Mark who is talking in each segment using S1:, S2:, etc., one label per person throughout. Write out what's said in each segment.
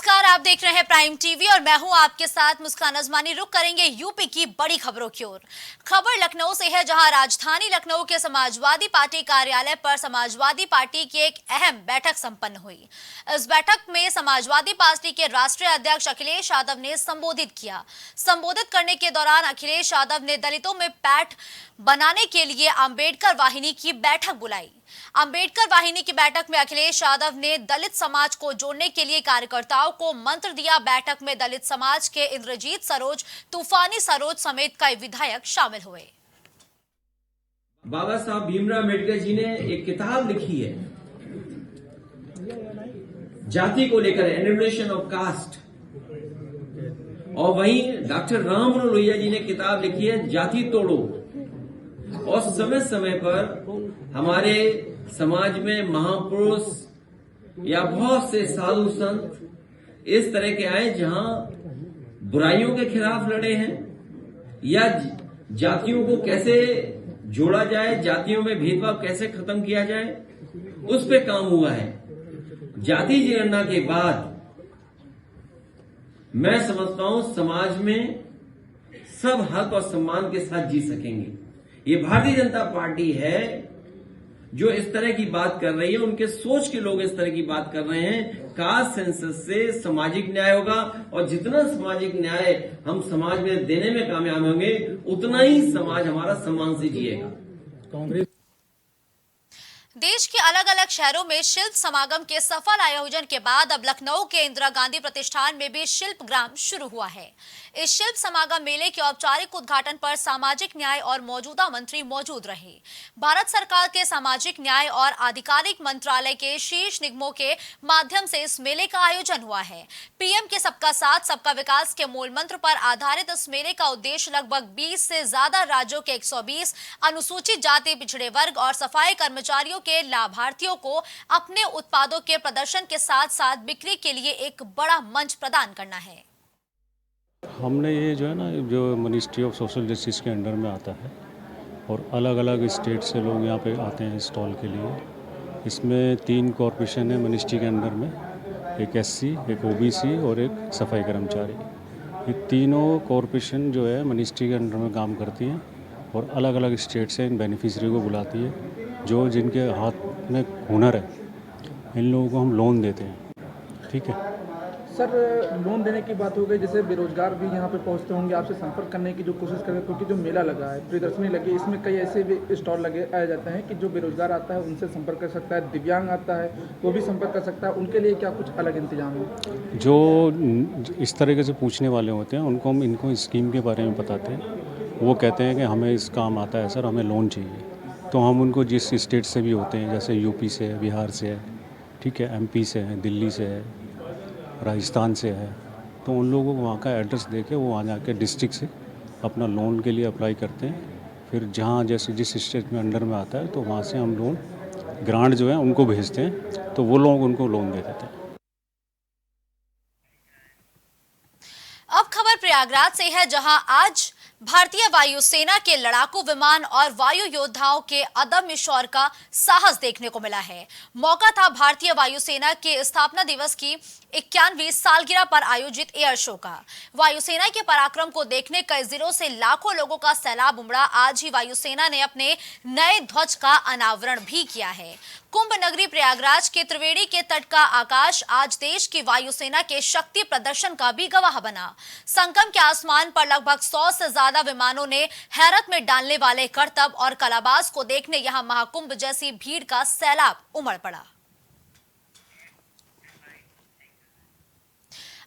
S1: नमस्कार, आप देख रहे हैं प्राइम टीवी और मैं हूं आपके साथ मुस्कान अजमानी। रुक करेंगे यूपी की बड़ी खबरों की ओर। खबर लखनऊ से है, जहां राजधानी लखनऊ के समाजवादी पार्टी कार्यालय पर समाजवादी पार्टी की एक अहम बैठक संपन्न हुई। इस बैठक में समाजवादी पार्टी के राष्ट्रीय अध्यक्ष अखिलेश यादव ने संबोधित किया। संबोधित करने के दौरान अखिलेश यादव ने दलितों में पैठ बनाने के लिए अंबेडकर वाहिनी की बैठक बुलाई। अंबेडकर वाहिनी की बैठक में अखिलेश यादव ने दलित समाज को जोड़ने के लिए कार्यकर्ताओं को मंत्र दिया। बैठक में दलित समाज के इंद्रजीत सरोज, तूफानी सरोज समेत कई विधायक शामिल हुए।
S2: बाबा साहब भीमराव अम्बेडकर जी ने एक किताब लिखी है जाति को लेकर, एनिमेशन ऑफ कास्ट, और वहीं डॉक्टर राम मनोहर लोहिया जी ने किताब लिखी है जाति तोड़ो। और समय समय पर हमारे समाज में महापुरुष या बहुत से साधु संत इस तरह के आए जहां बुराइयों के खिलाफ लड़े हैं, या जातियों को कैसे जोड़ा जाए, जातियों में भेदभाव कैसे खत्म किया जाए, उस पे काम हुआ है। जाति जनगणना के बाद मैं समझता हूं समाज में सब हक और सम्मान के साथ जी सकेंगे। ये भारतीय जनता पार्टी है जो इस तरह की बात कर रही है, उनके सोच के लोग इस तरह की बात कर रहे हैं। कास्ट सेंसस से सामाजिक न्याय होगा, और जितना सामाजिक न्याय हम समाज में देने में कामयाब होंगे, उतना ही समाज हमारा सम्मान से जिएगा।
S3: कांग्रेस
S1: देश के अलग अलग शहरों में शिल्प समागम के सफल आयोजन के बाद अब लखनऊ के इंदिरा गांधी प्रतिष्ठान में भी शिल्प ग्राम शुरू हुआ है। इस शिल्प समागम मेले के औपचारिक उद्घाटन पर सामाजिक न्याय और मौजूदा मंत्री मौजूद रहे। भारत सरकार के सामाजिक न्याय और आधिकारिक मंत्रालय के शीर्ष निगमों के माध्यम से इस मेले का आयोजन हुआ है। पीएम के सबका साथ सबका विकास के मूल मंत्र पर आधारित इस मेले का उद्देश्य लगभग 20 से ज्यादा राज्यों के 120 अनुसूचित जाति, पिछड़े वर्ग और सफाई कर्मचारियों के लाभार्थियों को अपने उत्पादों के प्रदर्शन के साथ साथ बिक्री के लिए एक बड़ा मंच प्रदान करना है।
S3: हमने ये जो है ना, जो मिनिस्ट्री ऑफ सोशल जस्टिस के अंडर में आता है, और अलग अलग स्टेट से लोग यहाँ पे आते हैं स्टॉल के लिए। इसमें 3 कॉरपोरेशन है मिनिस्ट्री के अंडर में, एक एससी, एक ओबीसी और एक सफाई कर्मचारी। ये तीनों कॉरपोरेशन जो है मिनिस्ट्री के अंडर में काम करती हैं, और अलग अलग स्टेट से इन बेनिफिशरी को बुलाती है। जो जिनके हाथ में हुनर है, इन लोगों को हम लोन देते हैं। ठीक है
S4: सर, लोन देने की बात हो गई, जैसे बेरोजगार भी यहाँ पे पहुँचते होंगे, आपसे संपर्क करने की जो कोशिश करें, क्योंकि जो मेला लगा है, प्रदर्शनी लगी, इसमें कई ऐसे भी स्टॉल लगे आए जाते हैं कि जो बेरोजगार आता है उनसे संपर्क कर सकता है, दिव्यांग आता है वो भी संपर्क कर सकता है। उनके लिए क्या कुछ अलग इंतजाम है?
S3: जो इस तरीके से पूछने वाले होते हैं उनको हम इनको स्कीम के बारे में बताते हैं। वो कहते हैं कि हमें इस काम आता है सर, हमें लोन चाहिए। तो हम उनको जिस स्टेट से भी होते हैं, जैसे यूपी से है, बिहार से है, ठीक है, एमपी से है, दिल्ली से है, राजस्थान से है, तो उन लोगों को वहाँ का एड्रेस दे के वो वहाँ जाके डिस्ट्रिक्ट से अपना लोन के लिए अप्लाई करते हैं। फिर जहाँ जैसे जिस स्टेट में अंडर में आता है, तो वहाँ से हम लोन ग्रांट जो है उनको भेजते हैं, तो वो लोग उनको लोन दे देते हैं।
S1: अब खबर प्रयागराज से है, जहां आज भारतीय वायुसेना के लड़ाकू विमान और वायु योद्धाओं के अदम्य शौर्य का साहस देखने को मिला है। मौका था भारतीय वायुसेना के स्थापना दिवस की 91वीं सालगिरह पर आयोजित एयर शो का। वायुसेना के पराक्रम को देखने कई जिलों से लाखों लोगों का सैलाब उमड़ा। आज ही वायुसेना ने अपने नए ध्वज का अनावरण भी किया है। कुंभ नगरी प्रयागराज के त्रिवेणी के तट का आकाश आज देश की वायुसेना के शक्ति प्रदर्शन का भी गवाह बना। संगम के आसमान पर लगभग 100 से ज्यादा विमानों ने हैरत में डालने वाले करतब और कलाबाज को देखने यहां महाकुंभ जैसी भीड़ का सैलाब उमड़ पड़ा।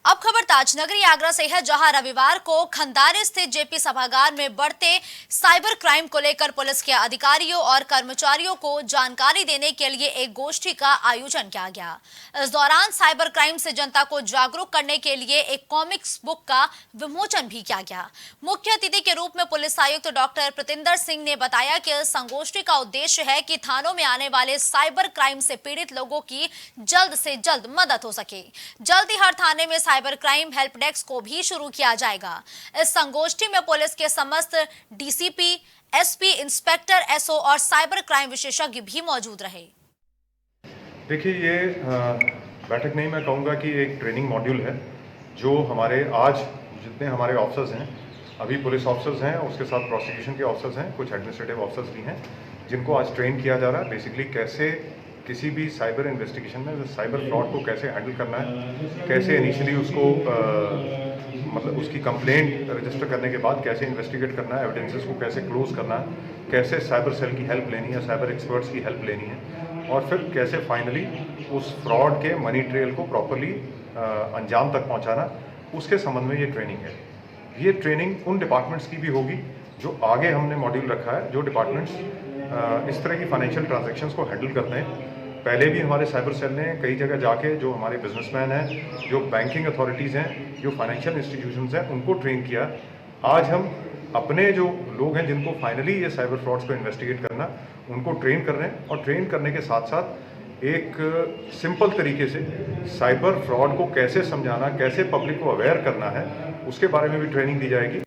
S1: अब खबर ताजनगरी आगरा से है, जहां रविवार को खंदारे स्थित जेपी सभागार में बढ़ते साइबर क्राइम को लेकर पुलिस के अधिकारियों और कर्मचारियों को जानकारी देने के लिए एक गोष्ठी का आयोजन किया गया। इस दौरान साइबर क्राइम से जनता को जागरूक करने के लिए एक कॉमिक्स बुक का विमोचन भी किया गया। मुख्य अतिथि के रूप में पुलिस आयुक्त डॉक्टर प्रतिंदर सिंह ने बताया कि इस संगोष्ठी का उद्देश्य है कि थानों में आने वाले साइबर क्राइम से पीड़ित लोगों की जल्द से जल्द मदद हो सके। जल्द ही हर थाने में साइबर क्राइम हेल्प डेस्क को भी शुरू किया जाएगा। इस संगोष्ठी में पुलिस के समस्त डीसीपी, एसपी, इंस्पेक्टर, एसओ और साइबर क्राइम विशेषज्ञ भी मौजूद रहे।
S5: देखिए, ये बैठक नहीं, मैं कहूँगा कि एक ट्रेनिंग मॉड्यूल है जो हमारे आज जितने हमारे ऑफिसर्स हैं, अभी पुलिस ऑफिसर्स हैं, उसके साथ प्रोसिक्यूशन के ऑफिसर्स हैं, कुछ एडमिनिस्ट्रेटिव ऑफिसर्स भी हैं, जिनको आज ट्रेन किया जा रहा है बेसिकली कैसे किसी भी साइबर इन्वेस्टिगेशन में साइबर फ्रॉड को कैसे हैंडल करना है, कैसे इनिशियली उसको मतलब उसकी कंप्लेंट रजिस्टर करने के बाद कैसे इन्वेस्टिगेट करना है, एविडेंसेस को कैसे क्लोज करना है, कैसे साइबर सेल की हेल्प लेनी है, साइबर एक्सपर्ट्स की हेल्प लेनी है, और फिर कैसे फाइनली उस फ्रॉड के मनी ट्रेल को प्रॉपरली अंजाम तक पहुंचाना, उसके संबंध में ये ट्रेनिंग है। ये ट्रेनिंग उन डिपार्टमेंट्स की भी होगी जो आगे हमने मॉड्यूल रखा है, जो डिपार्टमेंट्स इस तरह की फाइनेंशियल ट्रांजैक्शंस को हैंडल करते हैं। पहले भी हमारे साइबर सेल ने कई जगह जाके जो हमारे बिजनेसमैन हैं, जो बैंकिंग अथॉरिटीज़ हैं, जो फाइनेंशियल इंस्टीट्यूशंस हैं, उनको ट्रेन किया। आज हम अपने जो लोग हैं जिनको फाइनली ये साइबर फ्रॉड्स को इन्वेस्टिगेट करना, उनको ट्रेन कर रहे हैं, और ट्रेन करने के साथ साथ एक सिंपल तरीके से साइबर फ्रॉड को कैसे समझाना, कैसे पब्लिक को अवेयर करना है, उसके बारे में भी ट्रेनिंग दी जाएगी।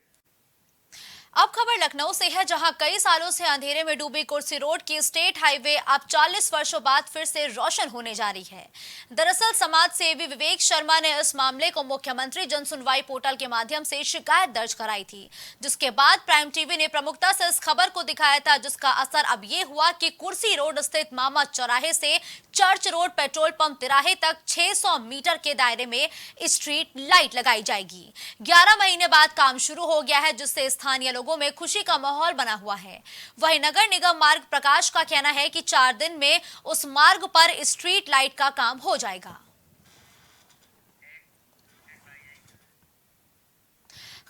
S1: अब खबर लखनऊ से है, जहां कई सालों से अंधेरे में डूबी कुर्सी रोड की स्टेट हाईवे अब 40 वर्षों बाद फिर से रोशन होने जा रही है। दरअसल समाज सेवी विवेक शर्मा ने इस मामले को मुख्यमंत्री जन सुनवाई पोर्टल के माध्यम से शिकायत दर्ज कराई थी, जिसके बाद प्राइम टीवी ने प्रमुखता से इस खबर को दिखाया था, जिसका असर अब ये हुआ कि कुर्सी रोड स्थित मामा चौराहे से चर्च रोड पेट्रोल पंप तिराहे तक 600 मीटर के दायरे में स्ट्रीट लाइट लगाई जाएगी। 11 महीने बाद काम शुरू हो गया है, जिससे स्थानीय लोगों में खुशी का माहौल बना हुआ है। वहीं नगर निगम मार्ग प्रकाश का कहना है कि 4 दिन में उस मार्ग पर स्ट्रीट लाइट का काम हो जाएगा।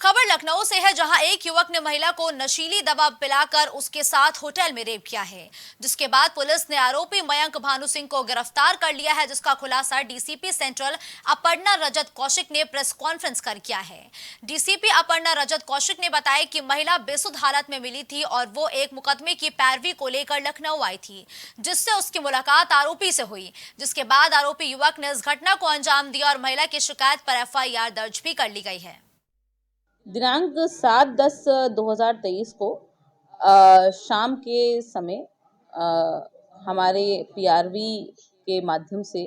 S1: खबर लखनऊ से है, जहां एक युवक ने महिला को नशीली दवा पिलाकर उसके साथ होटल में रेप किया है, जिसके बाद पुलिस ने आरोपी मयंक भानु सिंह को गिरफ्तार कर लिया है, जिसका खुलासा डीसीपी सेंट्रल अपर्णा रजत कौशिक ने प्रेस कॉन्फ्रेंस कर किया है। डीसीपी अपर्णा रजत कौशिक ने बताया कि महिला बेसुध हालत में मिली थी और वो एक मुकदमे की पैरवी को लेकर लखनऊ आई थी, जिससे उसकी मुलाकात आरोपी से हुई, जिसके बाद आरोपी युवक ने इस घटना को अंजाम दिया और महिला की शिकायत पर FIR दर्ज भी कर ली गई है।
S6: दिनांक 7/10/2023 को शाम के समय हमारे PRV के माध्यम से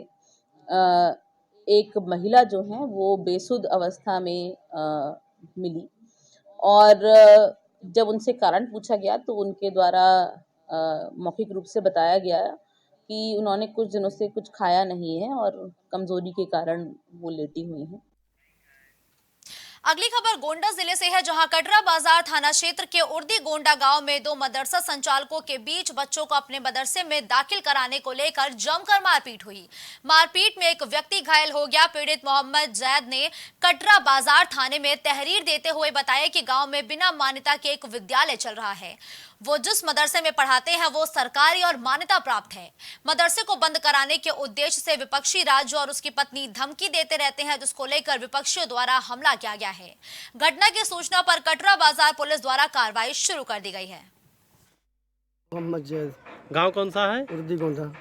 S6: एक महिला जो है वो बेसुध अवस्था में मिली, और जब उनसे कारण पूछा गया तो उनके द्वारा मौखिक रूप से बताया गया कि उन्होंने कुछ दिनों से कुछ खाया नहीं है और कमजोरी के कारण वो लेटी हुई हैं।
S1: अगली खबर गोंडा जिले से है, जहां कटरा बाजार थाना क्षेत्र के उर्दी गोंडा गांव में 2 मदरसा संचालकों के बीच बच्चों को अपने मदरसे में दाखिल कराने को लेकर जमकर मारपीट हुई। मारपीट में एक व्यक्ति घायल हो गया। पीड़ित मोहम्मद जैद ने कटरा बाजार थाने में तहरीर देते हुए बताया कि गांव में बिना मान्यता के एक विद्यालय चल रहा है। वो जिस मदरसे में पढ़ाते हैं वो सरकारी और मान्यता प्राप्त है। मदरसे को बंद कराने के उद्देश्य से विपक्षी राज्य और उसकी पत्नी धमकी देते रहते हैं, जिसको लेकर विपक्षियों द्वारा हमला किया गया है। घटना की सूचना पर कटरा बाजार पुलिस द्वारा कार्रवाई शुरू कर दी गई है।
S7: मोहम्मद जैद,
S8: गांव कौन सा है?
S7: उर्दी गोंडा।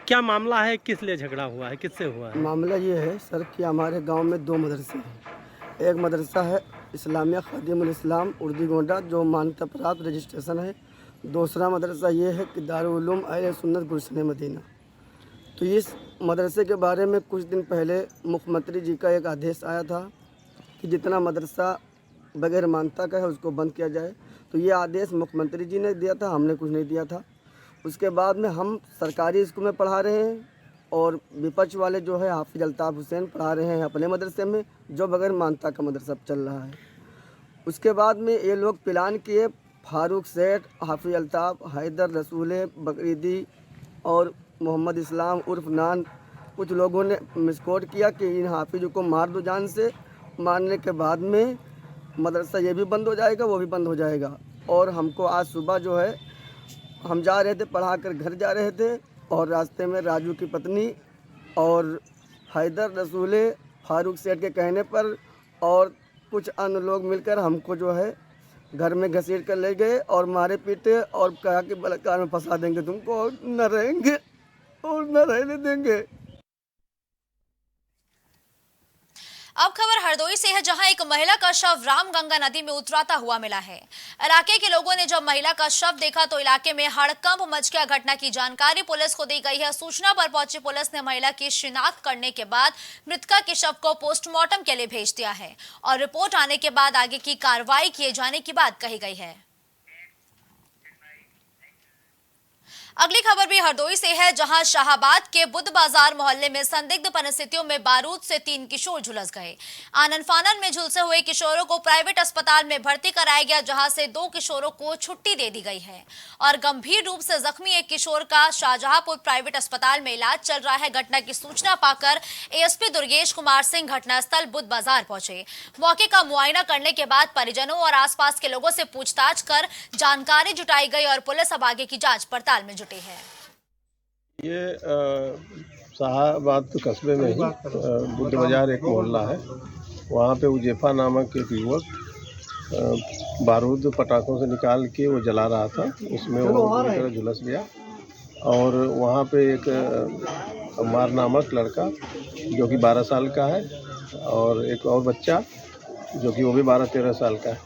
S8: क्या मामला है, किस लिए झगड़ा हुआ है, किससे हुआ है?
S7: मामला ये है सर कि हमारे गांव में 2 मदरसे हैं। एक मदरसा है इस्लामिया खदीमुल इस्लाम उर्दी गोंडा जो मान्यता प्राप्त रजिस्ट्रेशन है। दूसरा मदरसा ये है कि दारुल उलूम अहले सुन्नत गुलशन मदीना। तो इस मदरसे के बारे में कुछ दिन पहले मुख्यमंत्री जी का एक आदेश आया था कि जितना मदरसा बगैर मान्यता का है उसको बंद किया जाए। तो ये आदेश मुख्यमंत्री जी ने दिया था, हमने कुछ नहीं दिया था। उसके बाद में हम सरकारी स्कूल में पढ़ा रहे हैं और विपक्ष वाले जो है हाफिज अल्ताफ़ हुसैन पढ़ा रहे हैं अपने मदरसे में जो बगैर मान्यता का मदरसा चल रहा है। उसके बाद में ये लोग प्लान किए, फारूक सेठ, हाफिज अल्ताफ़, हैदर रसूल बकरीदी और मोहम्मद इस्लाम उर्फ नान, कुछ लोगों ने मिसकोट किया कि इन हाफिज को मार दो जान से। मारने के बाद में मदरसा ये भी बंद हो जाएगा, वो भी बंद हो जाएगा। और हमको आज सुबह जो है हम जा रहे थे, पढ़ा कर घर जा रहे थे और रास्ते में राजू की पत्नी और हैदर रसूल फारूक सेठ के कहने पर और कुछ अन्य लोग मिलकर हमको जो है घर में घसीट कर ले गए और मारे पीटे और कहा कि बलात्कार में फंसा देंगे तुमको और न रहेंगे और न रहने देंगे।
S1: अब खबर हरदोई से है, जहां एक महिला का शव रामगंगा नदी में उतराता हुआ मिला है। इलाके के लोगों ने जब महिला का शव देखा तो इलाके में हड़कंप मच गया। घटना की जानकारी पुलिस को दी गई है। सूचना पर पहुंची पुलिस ने महिला की शिनाख्त करने के बाद मृतका के शव को पोस्टमार्टम के लिए भेज दिया है और रिपोर्ट आने के बाद आगे की कार्रवाई किए जाने की बात कही गई है। अगली खबर भी हरदोई से है, जहां शाहाबाद के बुद्ध बाजार मोहल्ले में संदिग्ध परिस्थितियों में बारूद से 3 किशोर झुलस गए। आनन फानन में झुलसे हुए किशोरों को प्राइवेट अस्पताल में भर्ती कराया गया, जहां से 2 किशोरों को छुट्टी दे दी गई है और गंभीर रूप से जख्मी एक किशोर का शाहजहांपुर प्राइवेट अस्पताल में इलाज चल रहा है। घटना की सूचना पाकर एएसपी दुर्गेश कुमार सिंह घटनास्थल बुद्ध बाजार पहुंचे। मौके का मुआयना करने के बाद परिजनों और आसपास के लोगों से पूछताछ कर जानकारी जुटाई गई और पुलिस अब आगे की जांच पड़ताल में जुटी है।
S9: ये शाहाबाद कस्बे में ही बुद्ध बाजार एक मोहल्ला है, वहाँ पे उजेफा नामक एक युवक बारूद पटाखों से निकाल के वो जला रहा था, उसमें वो पूरी तरह झुलस गया और वहाँ पे एक अम्मार नामक लड़का जो कि 12 साल का है और एक और बच्चा जो कि वो भी 12-13 साल का है,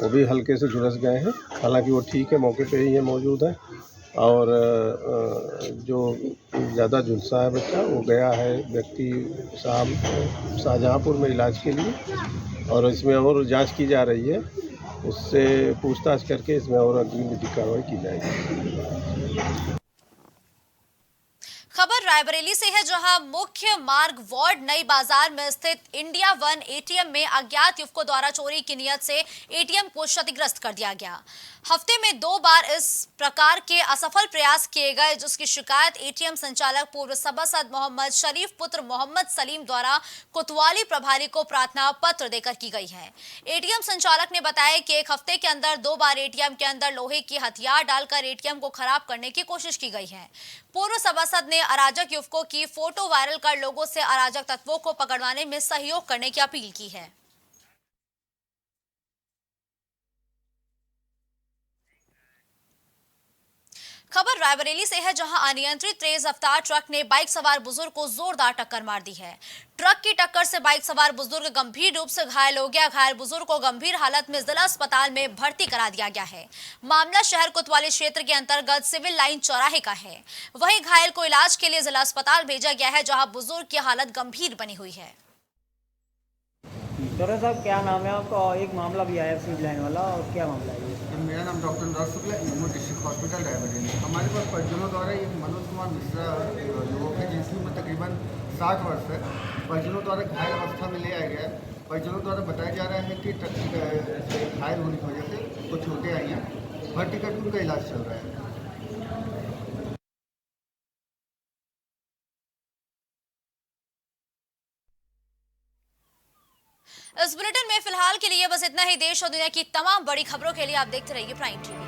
S9: वो भी हल्के से झुलस गए हैं। हालांकि वो ठीक है, मौके पे ही है मौजूद है और जो ज़्यादा झुलसा है बच्चा वो गया है व्यक्ति शाहजहांपुर में इलाज के लिए और इसमें और जांच की जा रही है। उससे पूछताछ करके इसमें और अगली विधिक कार्रवाई की जाएगी।
S1: खबर रायबरेली से है, जहां मुख्य मार्ग वार्ड नई बाजार में स्थित इंडिया वन एटीएम में अज्ञात युवकों द्वारा चोरी की नियत से एटीएम को क्षतिग्रस्त कर दिया गया। हफ्ते में 2 बार इस प्रकार के असफल प्रयास किए गए, जिसकी शिकायत एटीएम संचालक पूर्व सभासद मोहम्मद शरीफ पुत्र मोहम्मद सलीम द्वारा कोतवाली प्रभारी को प्रार्थना पत्र देकर की गई है। एटीएम संचालक ने बताया कि एक हफ्ते के अंदर 2 बार एटीएम के अंदर लोहे की हथियार डालकर एटीएम को खराब करने की कोशिश की गई है। पूर्व सभासद ने अराजक युवकों की फोटो वायरल कर लोगों से अराजक तत्वों को पकड़वाने में सहयोग करने की अपील की है। खबर रायबरेली से है, जहां अनियंत्रित तेज रफ्तार ट्रक ने बाइक सवार बुजुर्ग को जोरदार टक्कर मार दी है। ट्रक की टक्कर से बाइक सवार बुजुर्ग गंभीर रूप से घायल हो गया। घायल बुजुर्ग को गंभीर हालत में जिला अस्पताल में भर्ती करा दिया गया है। मामला शहर कोतवाली क्षेत्र के अंतर्गत सिविल लाइन चौराहे का है। वहीं घायल को इलाज के लिए जिला अस्पताल भेजा गया है, जहां बुजुर्ग की हालत गंभीर बनी हुई है।
S10: डॉक्टर साहब क्या नाम है आपका? एक मामला भी आया सिविल लाइन वाला, और क्या मामला है?
S11: मेरा नाम डॉक्टर अनुराग शुक्ला, इमो डिस्ट्रिक्ट हॉस्पिटल रायबरेली। हमारे पास परिजनों द्वारा एक मनोज कुमार मिश्रा युवक है जिनकी उम्र तकरीबन 60 वर्ष है, परिजनों द्वारा घायल अवस्था में ले आया गया है। परिजनों द्वारा बताया जा रहा है कि ट्रक घायल होने की वजह से कुछ चोटें आई हैं, भर्ती करके उनका इलाज चल रहा है।
S1: इस बुलेटिन में फिलहाल के लिए बस इतना ही। देश और दुनिया की तमाम बड़ी खबरों के लिए आप देखते रहिए प्राइम टीवी।